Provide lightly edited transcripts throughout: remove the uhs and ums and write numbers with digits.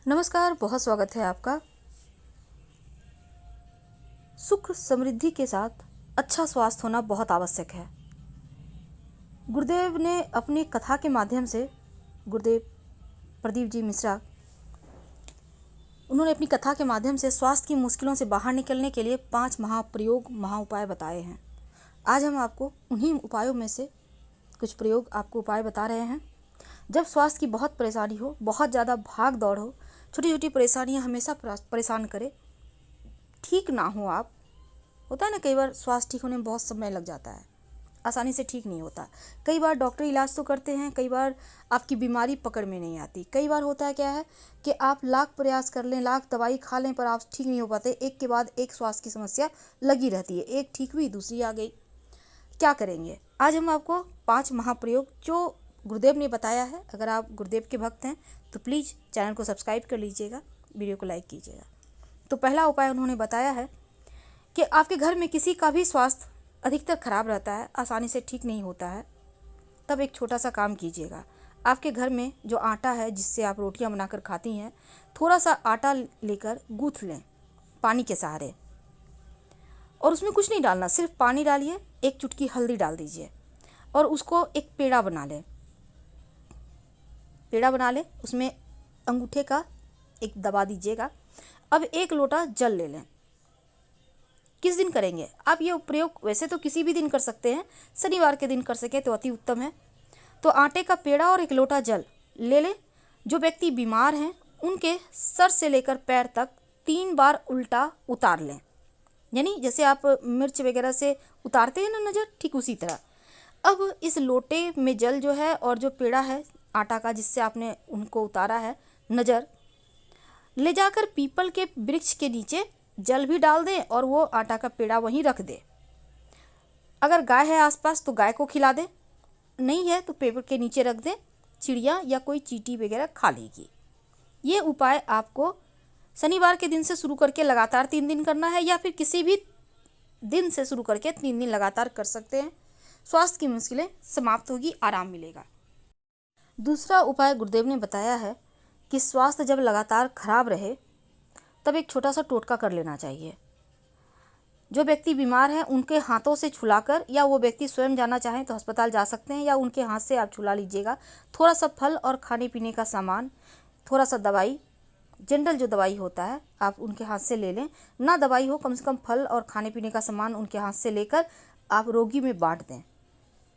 नमस्कार, बहुत स्वागत है आपका। सुख समृद्धि के साथ अच्छा स्वास्थ्य होना बहुत आवश्यक है। गुरुदेव ने अपनी कथा के माध्यम से, गुरुदेव प्रदीप जी मिश्रा, उन्होंने अपनी कथा के माध्यम से स्वास्थ्य की मुश्किलों से बाहर निकलने के लिए 5 महाप्रयोग, महाउपाय बताए हैं। आज हम आपको उन्हीं उपायों में से कुछ प्रयोग, आपको उपाय बता रहे हैं। जब स्वास्थ्य की बहुत परेशानी हो, बहुत ज़्यादा भाग दौड़ हो, छोटी छोटी परेशानियां हमेशा परेशान करें, ठीक ना हो आप, होता है ना, कई बार स्वास्थ्य ठीक होने में बहुत समय लग जाता है, आसानी से ठीक नहीं होता। कई बार डॉक्टर इलाज तो करते हैं, कई बार आपकी बीमारी पकड़ में नहीं आती। कई बार होता है क्या है कि आप लाख प्रयास कर लें, लाख दवाई खा लें, पर आप ठीक नहीं हो पाते। एक के बाद एक स्वास्थ्य की समस्या लगी रहती है, एक ठीक हुई दूसरी आ गई। क्या करेंगे? आज हम आपको 5 महाप्रयोग जो गुरुदेव ने बताया है, अगर आप गुरुदेव के भक्त हैं तो प्लीज़ चैनल को सब्सक्राइब कर लीजिएगा, वीडियो को लाइक कीजिएगा। तो पहला उपाय उन्होंने बताया है कि आपके घर में किसी का भी स्वास्थ्य अधिकतर खराब रहता है, आसानी से ठीक नहीं होता है, तब एक छोटा सा काम कीजिएगा। आपके घर में जो आटा है जिससे आप रोटियां बनाकर खाती हैं, थोड़ा सा आटा लेकर गूँथ लें पानी के सहारे, और उसमें कुछ नहीं डालना, सिर्फ पानी डालिए, एक चुटकी हल्दी डाल दीजिए और उसको एक पेड़ा बना लें। पेड़ा बना लें, उसमें अंगूठे का एक दबा दीजिएगा। अब 1 लोटा जल ले लें। किस दिन करेंगे आप ये प्रयोग? वैसे तो किसी भी दिन कर सकते हैं, शनिवार के दिन कर सके तो अति उत्तम है। तो आटे का पेड़ा और 1 लोटा जल ले लें। जो व्यक्ति बीमार हैं उनके सर से लेकर पैर तक 3 बार उल्टा उतार लें, यानी जैसे आप मिर्च वगैरह से उतारते हैं ना नज़र, ठीक उसी तरह। अब इस लोटे में जल जो है और जो पेड़ा है आटा का जिससे आपने उनको उतारा है नज़र, ले जाकर पीपल के वृक्ष के नीचे जल भी डाल दें और वो आटा का पेड़ा वहीं रख दें। अगर गाय है आसपास तो गाय को खिला दें, नहीं है तो पेपर के नीचे रख दें, चिड़िया या कोई चींटी वगैरह खा लेगी। ये उपाय आपको शनिवार के दिन से शुरू करके लगातार 3 दिन करना है, या फिर किसी भी दिन से शुरू करके 3 दिन लगातार कर सकते हैं। स्वास्थ्य की मुश्किलें समाप्त होगी, आराम मिलेगा। दूसरा उपाय गुरुदेव ने बताया है कि स्वास्थ्य जब लगातार खराब रहे तब एक छोटा सा टोटका कर लेना चाहिए। जो व्यक्ति बीमार हैं उनके हाथों से छुलाकर, या वो व्यक्ति स्वयं जाना चाहें तो अस्पताल जा सकते हैं, या उनके हाथ से आप छुला लीजिएगा। थोड़ा सा फल और खाने पीने का सामान, थोड़ा सा दवाई, जनरल जो दवाई होता है आप उनके हाथ से ले लें। ना दवाई हो, कम से कम फल और खाने पीने का सामान उनके हाथ से लेकर आप रोगी में बांट दें।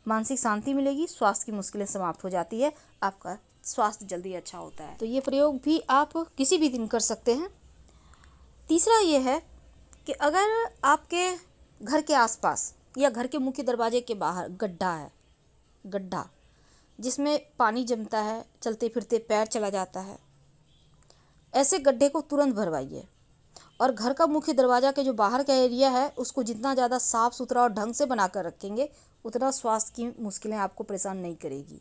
मानसिक शांति मिलेगी, स्वास्थ्य की मुश्किलें समाप्त हो जाती है, आपका स्वास्थ्य जल्दी अच्छा होता है। तो ये प्रयोग भी आप किसी भी दिन कर सकते हैं। तीसरा ये है कि अगर आपके घर के आसपास या घर के मुख्य दरवाजे के बाहर गड्ढा है, गड्ढा जिसमें पानी जमता है, चलते फिरते पैर चला जाता है, ऐसे गड्ढे को तुरंत भरवाइए। और घर का मुख्य दरवाज़ा के जो बाहर का एरिया है उसको जितना ज़्यादा साफ़ सुथरा और ढंग से बना कर रखेंगे उतना स्वास्थ्य की मुश्किलें आपको परेशान नहीं करेगी।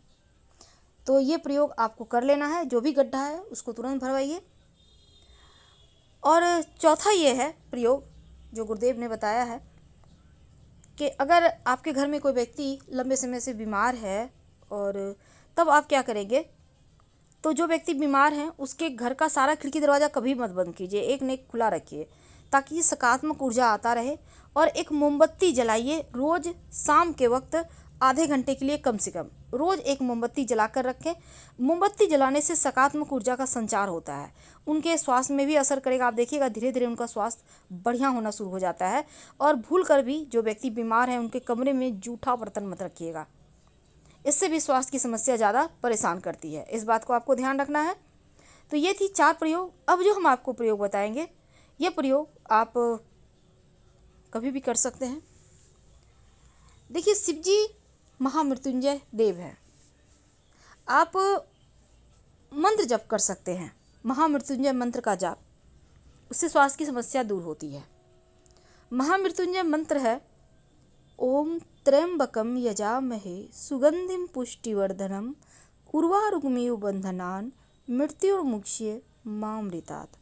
तो ये प्रयोग आपको कर लेना है। जो भी गड्ढा है उसको तुरंत भरवाइए। और चौथा ये है प्रयोग जो गुरुदेव ने बताया है कि अगर आपके घर में कोई व्यक्ति लंबे समय से बीमार है, और तब आप क्या करेंगे, तो जो व्यक्ति बीमार हैं उसके घर का सारा खिड़की दरवाज़ा कभी मत बंद कीजिए, एक न एक खुला रखिए ताकि सकारात्मक ऊर्जा आता रहे। और एक मोमबत्ती जलाइए रोज़ शाम के वक्त, आधे घंटे के लिए कम से कम रोज़ एक मोमबत्ती जला कर रखें। मोमबत्ती जलाने से सकारात्मक ऊर्जा का संचार होता है, उनके स्वास्थ्य में भी असर करेगा। आप देखिएगा धीरे धीरे उनका स्वास्थ्य बढ़िया होना शुरू हो जाता है। और भूल कर भी जो व्यक्ति बीमार हैं उनके कमरे में जूठा बर्तन मत रखिएगा, इससे भी स्वास्थ्य की समस्या ज़्यादा परेशान करती है, इस बात को आपको ध्यान रखना है। तो ये थी 4 प्रयोग। अब जो हम आपको प्रयोग बताएंगे ये प्रयोग आप कभी भी कर सकते हैं। देखिए, शिव जी महामृत्युंजय देव है, आप मंत्र जप कर सकते हैं, महामृत्युंजय मंत्र का जाप, उससे स्वास्थ्य की समस्या दूर होती है। महामृत्युंजय मंत्र है ओम त्र्यंबकम यजामहे सुगंधिम पुष्टिवर्धनम उर्वारुकमिव बंधनान मृत्युर्मुक्ष्य मामृतात्।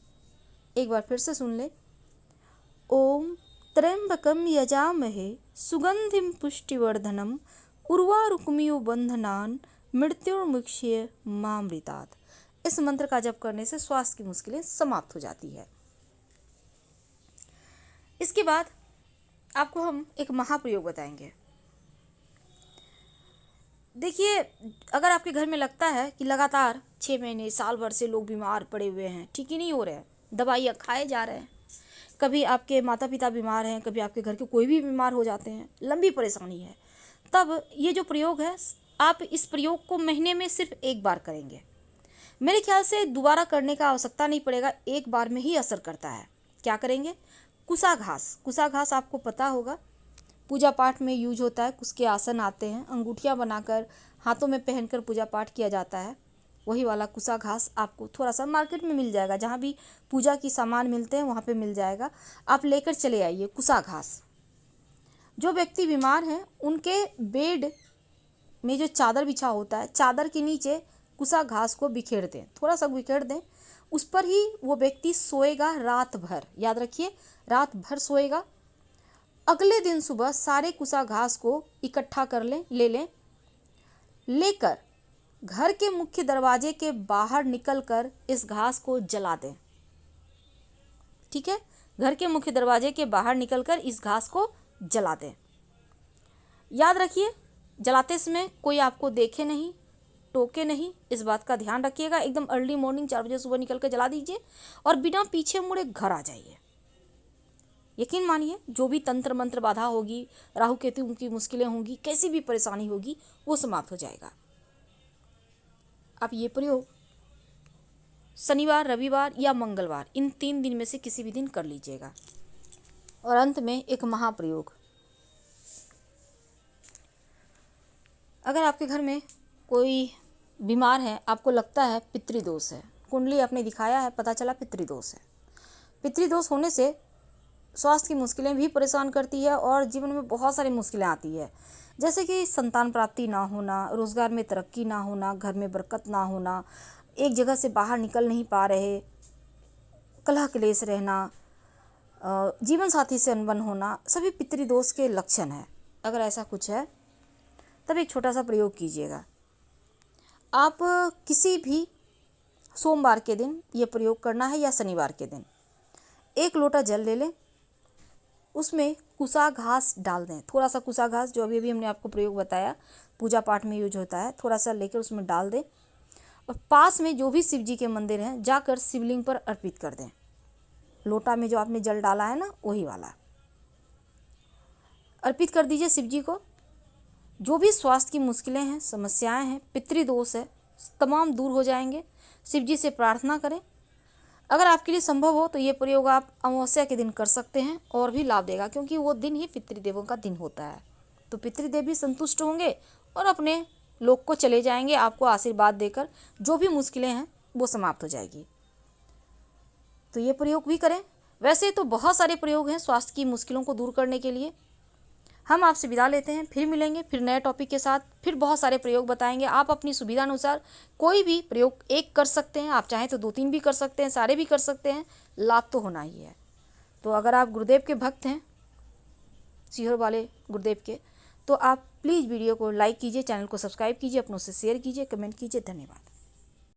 एक बार फिर से सुन ले। ओम त्र्यंबकम यजामहे सुगंधिम पुष्टिवर्धनम उर्वारुकमिव बंधनान मृत्युर्मुक्ष्य मामृतात्। इस मंत्र का जप करने से स्वास्थ्य की मुश्किलें समाप्त हो जाती है। इसके बाद आपको हम एक महाप्रयोग बताएंगे। देखिए, अगर आपके घर में लगता है कि लगातार 6 महीने साल भर से लोग बीमार पड़े हुए हैं, ठीक ही नहीं हो रहे हैं, दवाइयाँ खाए जा रहे हैं, कभी आपके माता पिता बीमार हैं, कभी आपके घर के कोई भी बीमार हो जाते हैं, लंबी परेशानी है, तब ये जो प्रयोग है, आप इस प्रयोग को महीने में सिर्फ एक बार करेंगे। मेरे ख्याल से दोबारा करने का आवश्यकता नहीं पड़ेगा, एक बार में ही असर करता है। क्या करेंगे? कुसा घास। कुसा घास आपको पता होगा, पूजा पाठ में यूज होता है। उसके आसन आते हैं, अंगूठियाँ बनाकर हाथों में पहनकर पूजा पाठ किया जाता है। वही वाला कुसा घास आपको थोड़ा सा मार्केट में मिल जाएगा, जहाँ भी पूजा की सामान मिलते हैं वहाँ पे मिल जाएगा। आप लेकर चले आइए कुसा घास। जो व्यक्ति बीमार हैं उनके बेड में जो चादर बिछा होता है, चादर के नीचे कुसा घास को बिखेर दें, थोड़ा सा बिखेर दें, उस पर ही वो व्यक्ति सोएगा रात भर। याद रखिए, रात भर सोएगा। अगले दिन सुबह सारे कुसा घास को इकट्ठा कर लेकर घर के मुख्य दरवाजे के बाहर निकलकर इस घास को जला दें। ठीक है, घर के मुख्य दरवाजे के बाहर निकलकर इस घास को जला दें। याद रखिए, जलाते समय कोई आपको देखे नहीं, टोके नहीं, इस बात का ध्यान रखिएगा। एकदम अर्ली मॉर्निंग 4 बजे सुबह निकल कर जला दीजिए और बिना पीछे मुड़े घर आ जाइए। यकीन मानिए, जो भी तंत्र मंत्र बाधा होगी, राहु केतु की मुश्किलें होंगी, कैसी भी परेशानी होगी, वो समाप्त हो जाएगा। आप ये प्रयोग शनिवार, रविवार या मंगलवार, इन 3 दिन में से किसी भी दिन कर लीजिएगा। और अंत में एक महाप्रयोग। अगर आपके घर में कोई बीमार है, आपको लगता है पितृदोष है, कुंडली आपने दिखाया है, पता चला पितृदोष है, पितृदोष होने से स्वास्थ्य की मुश्किलें भी परेशान करती है और जीवन में बहुत सारी मुश्किलें आती है, जैसे कि संतान प्राप्ति ना होना, रोजगार में तरक्की ना होना, घर में बरकत ना होना, एक जगह से बाहर निकल नहीं पा रहे, कलह क्लेश रहना, जीवन साथी से अनबन होना, सभी पितृदोष के लक्षण हैं। अगर ऐसा कुछ है तब एक छोटा सा प्रयोग कीजिएगा। आप किसी भी सोमवार के दिन ये प्रयोग करना है या शनिवार के दिन। 1 लोटा जल ले लें, उसमें कुसा घास डाल दें, थोड़ा सा कुसा घास, जो अभी हमने आपको प्रयोग बताया पूजा पाठ में यूज होता है, थोड़ा सा लेकर उसमें डाल दें और पास में जो भी शिव जी के मंदिर हैं जाकर शिवलिंग पर अर्पित कर दें। लोटा में जो आपने जल डाला है ना, वही वाला अर्पित कर दीजिए शिव जी को। जो भी स्वास्थ्य की मुश्किलें हैं, समस्याएं हैं, पितृदोष है, तमाम दूर हो जाएंगे। शिव जी से प्रार्थना करें। अगर आपके लिए संभव हो तो ये प्रयोग आप अमावस्या के दिन कर सकते हैं और भी लाभ देगा, क्योंकि वो दिन ही पितृदेवों का दिन होता है। तो पितृदेव भी संतुष्ट होंगे और अपने लोक को चले जाएंगे, आपको आशीर्वाद देकर जो भी मुश्किलें हैं वो समाप्त हो जाएगी। तो ये प्रयोग भी करें। वैसे तो बहुत सारे प्रयोग हैं स्वास्थ्य की मुश्किलों को दूर करने के लिए। हम आपसे विदा लेते हैं, फिर मिलेंगे, फिर नए टॉपिक के साथ, फिर बहुत सारे प्रयोग बताएंगे। आप अपनी सुविधा अनुसार कोई भी प्रयोग एक कर सकते हैं, आप चाहें तो 2-3 भी कर सकते हैं, सारे भी कर सकते हैं, लाभ तो होना ही है। तो अगर आप गुरुदेव के भक्त हैं, सीहोर वाले गुरुदेव के, तो आप प्लीज़ वीडियो को लाइक कीजिए, चैनल को सब्सक्राइब कीजिए, अपनों से शेयर कीजिए, कमेंट कीजिए। धन्यवाद।